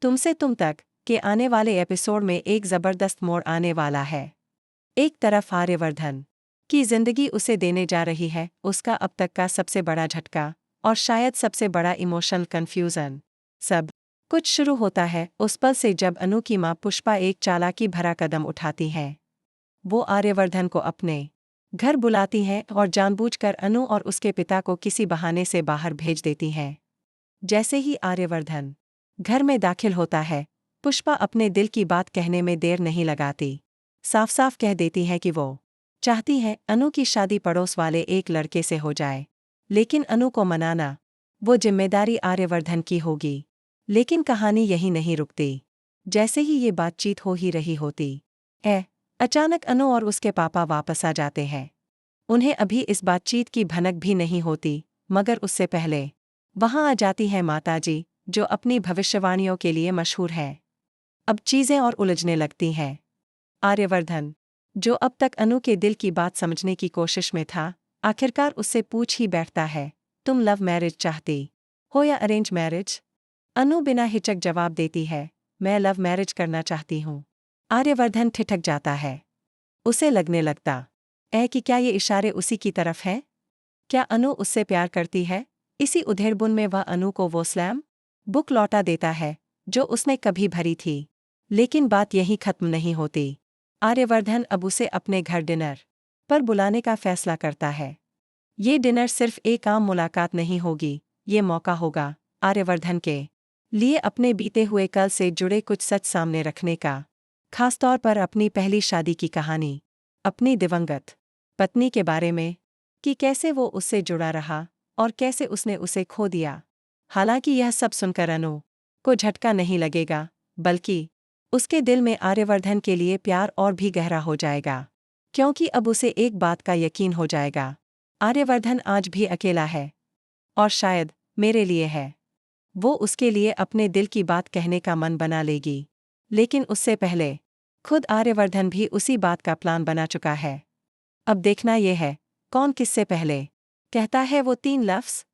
तुमसे तुम तक के आने वाले एपिसोड में एक जबरदस्त मोड़ आने वाला है। एक तरफ आर्यवर्धन की जिंदगी उसे देने जा रही है उसका अब तक का सबसे बड़ा झटका और शायद सबसे बड़ा इमोशनल कंफ्यूजन। सब कुछ शुरू होता है उस पल से जब अनु की मां पुष्पा एक चालाकी भरा कदम उठाती है। वो आर्यवर्धन को अपने घर बुलाती हैं और जानबूझकर अनु और उसके पिता को किसी बहाने से बाहर भेज देती हैं। जैसे ही आर्यवर्धन घर में दाखिल होता है, पुष्पा अपने दिल की बात कहने में देर नहीं लगाती। साफ साफ कह देती है कि वो चाहती है अनु की शादी पड़ोस वाले एक लड़के से हो जाए। लेकिन अनु को मनाना वो जिम्मेदारी आर्यवर्धन की होगी। लेकिन कहानी यही नहीं रुकती। जैसे ही ये बातचीत हो ही रही होती है, अचानक अनु और उसके पापा वापस आ जाते हैं। उन्हें अभी इस बातचीत की भनक भी नहीं होती, मगर उससे पहले वहां आ जाती है माताजी, जो अपनी भविष्यवाणियों के लिए मशहूर है। अब चीजें और उलझने लगती हैं। आर्यवर्धन, जो अब तक अनु के दिल की बात समझने की कोशिश में था, आखिरकार उससे पूछ ही बैठता है, तुम लव मैरिज चाहती हो या अरेंज मैरिज? अनु बिना हिचक जवाब देती है, मैं लव मैरिज करना चाहती हूँ। आर्यवर्धन ठिठक जाता है। उसे लगने लगता है कि क्या ये इशारे उसी की तरफ हैं? क्या अनु उससे प्यार करती है? इसी उधेड़बुन में वह अनु को वो स्लैम बुक लौटा देता है जो उसने कभी भरी थी। लेकिन बात यहीं खत्म नहीं होती। आर्यवर्धन अब उसे अपने घर डिनर पर बुलाने का फैसला करता है। ये डिनर सिर्फ एक आम मुलाकात नहीं होगी, ये मौका होगा आर्यवर्धन के लिए अपने बीते हुए कल से जुड़े कुछ सच सामने रखने का। खासतौर पर अपनी पहली शादी की कहानी, अपनी दिवंगत पत्नी के बारे में, कि कैसे वो उससे जुड़ा रहा और कैसे उसने उसे खो दिया। हालांकि यह सब सुनकर अनु को झटका नहीं लगेगा, बल्कि उसके दिल में आर्यवर्धन के लिए प्यार और भी गहरा हो जाएगा। क्योंकि अब उसे एक बात का यकीन हो जाएगा, आर्यवर्धन आज भी अकेला है, और शायद मेरे लिए है। वो उसके लिए अपने दिल की बात कहने का मन बना लेगी। लेकिन उससे पहले खुद आर्यवर्धन भी उसी बात का प्लान बना चुका है। अब देखना यह है, कौन किससे पहले कहता है वो 3 लफ्ज़।